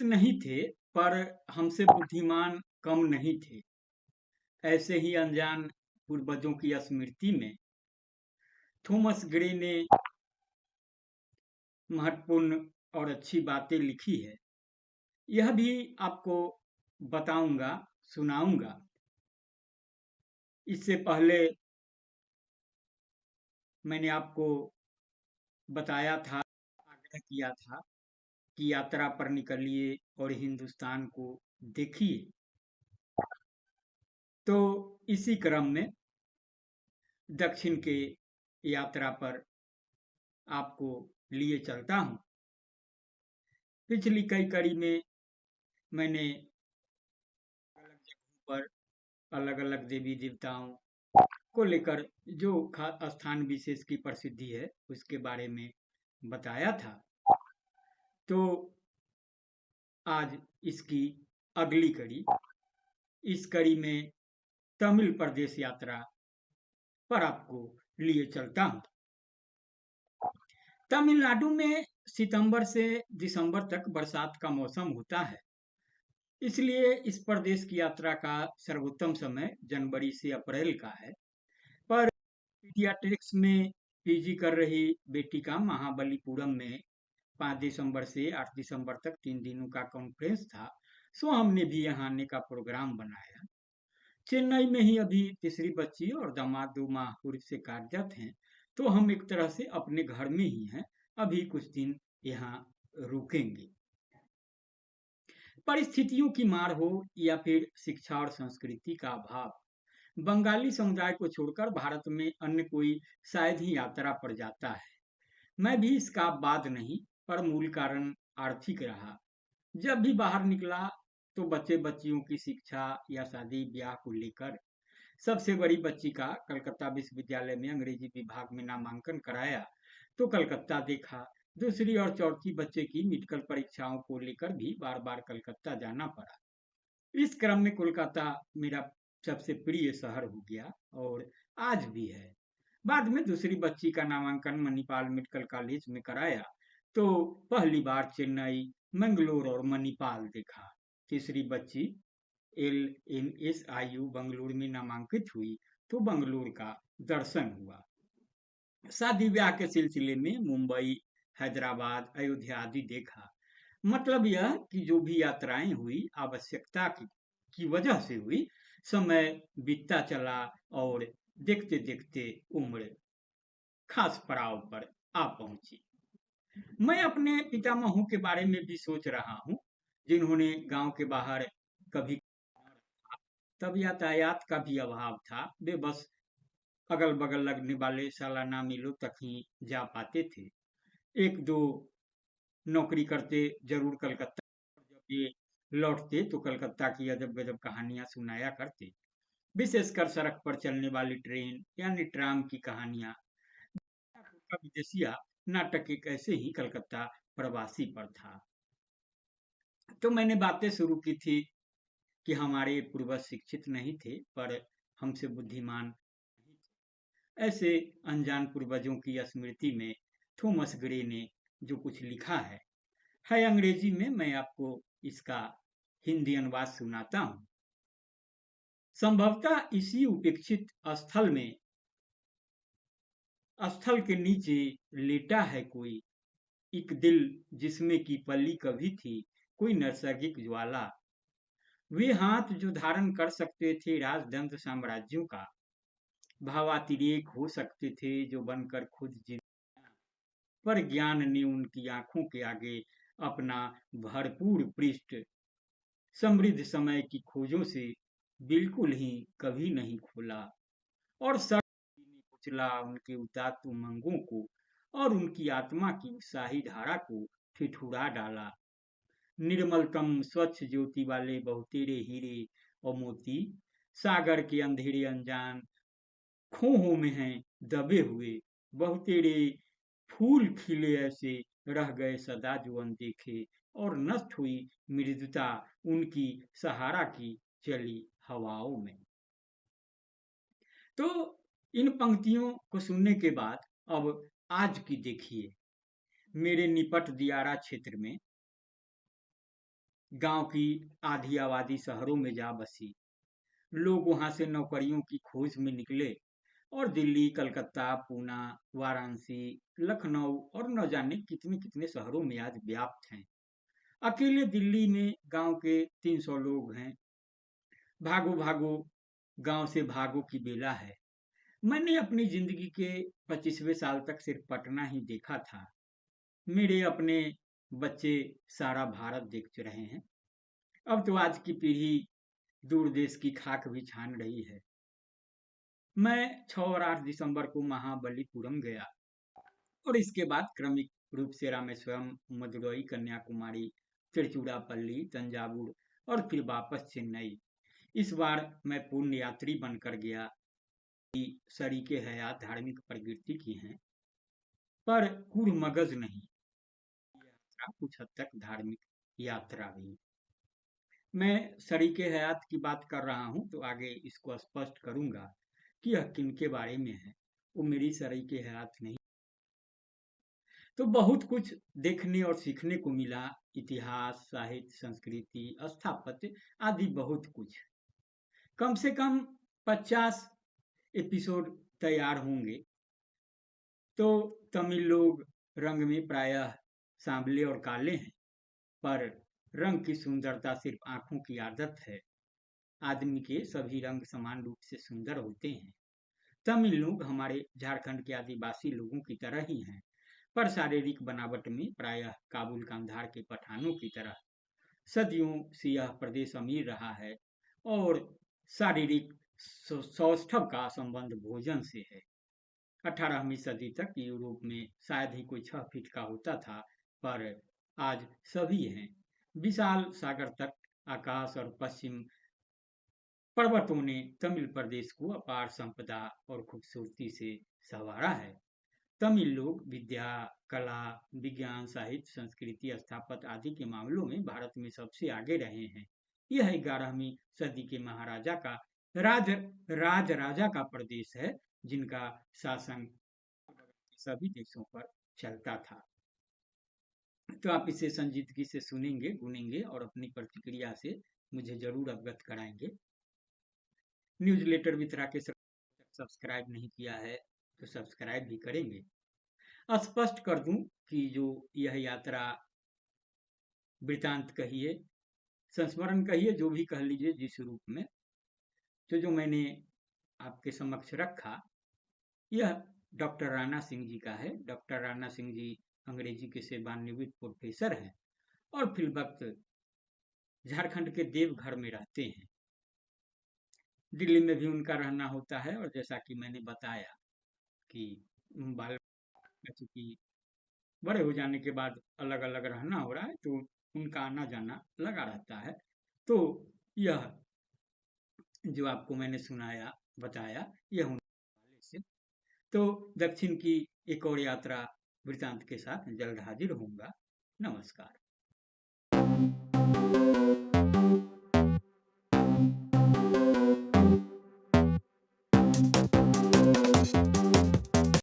नहीं थे, पर हमसे बुद्धिमान कम नहीं थे। ऐसे ही अनजान पूर्वजों की स्मृति में थॉमस ग्रे ने महत्वपूर्ण और अच्छी बातें लिखी है। यह भी आपको बताऊंगा, सुनाऊंगा। इससे पहले मैंने आपको बताया था, आग्रह किया था कि यात्रा पर निकलिए और हिंदुस्तान को देखिए। तो इसी क्रम में दक्षिण के यात्रा पर आपको लिए चलता हूँ। पिछली कई कड़ी में मैंने अलग जगहों पर अलग अलग देवी देवताओं को लेकर जो स्थान विशेष की प्रसिद्धि है उसके बारे में बताया था। तो आज इसकी अगली कड़ी, इस कड़ी में तमिल प्रदेश यात्रा पर आपको लिए चलता हूँ। तमिलनाडु में सितंबर से दिसंबर तक बरसात का मौसम होता है, इसलिए इस प्रदेश की यात्रा का सर्वोत्तम समय जनवरी से अप्रैल का है। पर पीडियाट्रिक्स में पीजी कर रही बेटी का महाबलीपुरम में 5 दिसंबर से 8 दिसंबर तक 3 दिनों का कॉन्फ्रेंस था, सो हमने भी यहाँ आने का प्रोग्राम बनाया। चेन्नई में ही अभी तीसरी बच्ची और दामाद 2 माह पूर्व से कार्यरत हैं, तो हम एक तरह से अपने घर में ही हैं। अभी कुछ दिन यहाँ रुकेंगे। परिस्थितियों की मार हो या फिर शिक्षा और संस्कृति का अभाव, बंगाली समुदाय को छोड़कर भारत में अन्य कोई शायद ही यात्रा पर जाता है। मैं भी इसका बाद नहीं, पर मूल कारण आर्थिक रहा। जब भी बाहर निकला तो बच्चे बच्चियों की शिक्षा या शादी ब्याह को लेकर। सबसे बड़ी बच्ची का कलकत्ता विश्वविद्यालय में अंग्रेजी विभाग में नामांकन कराया तो कलकत्ता देखा। दूसरी और चौथी बच्चे की मेडिकल परीक्षाओं को लेकर भी बार बार कलकत्ता जाना पड़ा। इस क्रम में कोलकाता मेरा सबसे प्रिय शहर हो गया और आज भी है। बाद में दूसरी बच्ची का नामांकन मणिपाल मेडिकल कॉलेज में कराया तो पहली बार चेन्नई, मंगलोर और मणिपाल देखा। तीसरी बच्ची LMSIU बंगलुरु में नामांकित हुई तो बंगलुरु का दर्शन हुआ। शादी ब्याह के सिलसिले में मुंबई, हैदराबाद, अयोध्या आदि देखा। मतलब यह कि जो भी यात्राएं हुई आवश्यकता की वजह से हुई। समय बीतता चला और देखते देखते उम्र खास पड़ाव पर आ पहुंची। मैं अपने पितामहों के बारे में भी सोच रहा हूँ, जिन्होंने गांव के बाहर कभी, तब यातायात का भी अभाव था। वे बस अगल बगल लगने वाले सालाना मेलों तक ही जा पाते थे। एक दो नौकरी करते जरूर कलकत्ता, जब ये लौटते तो कलकत्ता की अजब गजब कहानियां सुनाया करते, विशेषकर सड़क पर चलने वाली ट्रेन यानी ट्राम की कहानियां। विदेशिया नाटक एक ऐसे ही कलकत्ता प्रवासी पर था। तो मैंने बातें शुरू की थी कि हमारे पूर्वज शिक्षित नहीं थे, पर हमसे बुद्धिमान। ऐसे अनजान पूर्वजों की स्मृति में थॉमस ग्रे ने जो कुछ लिखा है अंग्रेजी में। मैं आपको इसका हिंदी अनुवाद सुनाता हूँ। संभवतः इसी उपेक्षित स्थल के नीचे लेटा है कोई एक दिल, जिसमें की पली कभी थी कोई नैसर्गिक ज्वाला। वे हाथ जो धारण कर सकते थे राजदंड साम्राज्यों का, भावातिरेक हो सकते थे जो बनकर खुद जिंदा, पर ज्ञान ने उनकी आंखों के आगे अपना भरपूर पृष्ठ समृद्ध समय की खोजों से बिल्कुल ही कभी नहीं खोला। और सर ने कुचला उनके उदात्त उमंगों को और उनकी आत्मा की उत्साही धारा को ठिठुरा डाला। निर्मलतम स्वच्छ ज्योति वाले बहुतेरे हीरे और मोती सागर के अंधेरे अनजान खोहों में हैं दबे हुए। बहुतेरे फूल खिले ऐसे रह गए सदा जो अनदेखे, और नष्ट हुई मृदुता उनकी सहारा की चली हवाओं में। तो इन पंक्तियों को सुनने के बाद अब आज की देखिए। मेरे निपट दियारा क्षेत्र में गांव की आधी आबादी शहरों में जा बसी। लोग वहां से नौकरियों की खोज में निकले और दिल्ली, कलकत्ता, पूना, वाराणसी, लखनऊ और न जाने कितने कितने शहरों में आज व्याप्त हैं। अकेले दिल्ली में गांव के 300 लोग हैं। भागो भागो, गांव से भागो की बेला है। मैंने अपनी जिंदगी के 25वें साल तक सिर्फ पटना ही देखा था। मेरे अपने बच्चे सारा भारत देख रहे हैं। अब तो आज की पीढ़ी दूर देश की खाक भी छान रही है। मैं 6 और 8 दिसंबर को महाबलीपुरम गया और इसके बाद क्रमिक रूप से रामेश्वरम, मदुरई, कन्याकुमारी, तिरुचिरापल्ली, तंजावुर और फिर वापस चेन्नई। इस बार मैं पूर्ण यात्री बनकर गया। शरीके हयात धार्मिक प्रवृत्ति की हैं, पर कुछ नहीं। यात्रा कुछ हद तक धार्मिक यात्रा भी। मैं शरीके हयात की बात कर रहा हूँ तो आगे इसको स्पष्ट करूंगा कि यह किनके बारे में है। वो मेरी शरीके हयात नहीं। तो बहुत कुछ देखने और सीखने को मिला। इतिहास, साहित्य, संस्कृति, स्थापत्य आदि बहुत कुछ। कम से कम 50 एपिसोड तैयार होंगे। तो तमिल लोग रंग में प्रायः सांवले और काले हैं, पर रंग की सुंदरता सिर्फ आंखों की आदत है। आदमी के सभी रंग समान रूप से सुंदर होते हैं। तमिल लोग हमारे झारखंड के आदिवासी लोगों की तरह ही हैं, पर शारीरिक बनावट में प्रायः काबुल कांधार के पठानों की तरह। सदियों से यह प्रदेश अमीर रहा है और शारीरिक सौष्ठव का संबंध भोजन से है। 18वीं सदी तक यूरोप में शायद ही कोई 6 फीट का होता था, पर आज सभी हैं। विशाल सागर तट, आकाश और पश्चिम पर्वतों ने तमिल प्रदेश को अपार संपदा और खूबसूरती से संवारा है। तमिल लोग विद्या, कला, विज्ञान, साहित्य, संस्कृति, स्थापत्य आदि के मामलों में भारत में सबसे आगे रहे हैं। यह 11वीं सदी के महाराजा का राजा का प्रदेश है, जिनका शासन सभी देशों पर चलता था। तो आप इसे संजीदगी से सुनेंगे, गुनेंगे और अपनी प्रतिक्रिया से मुझे जरूर अवगत कराएंगे। न्यूज लेटर वितरा के सब्सक्राइब नहीं किया है तो सब्सक्राइब भी करेंगे। स्पष्ट कर दूं कि जो यह यात्रा वृतांत कहिए, संस्मरण कहिए, जो भी कह लीजिए जिस रूप में, तो जो मैंने आपके समक्ष रखा, यह डॉक्टर राणा सिंह जी का है। डॉक्टर राणा सिंह जी अंग्रेजी के सेवानिवृत्त प्रोफेसर हैं और फिलवक्त झारखंड के देवघर में रहते हैं। दिल्ली में भी उनका रहना होता है और जैसा कि मैंने बताया कि बाल चूंकि बड़े हो जाने के बाद अलग अलग रहना हो रहा है, तो उनका आना जाना लगा रहता है। तो यह जो आपको मैंने सुनाया, बताया, यह उनके से। तो दक्षिण की एक और यात्रा वृतांत के साथ जल्द हाजिर होऊंगा। नमस्कार।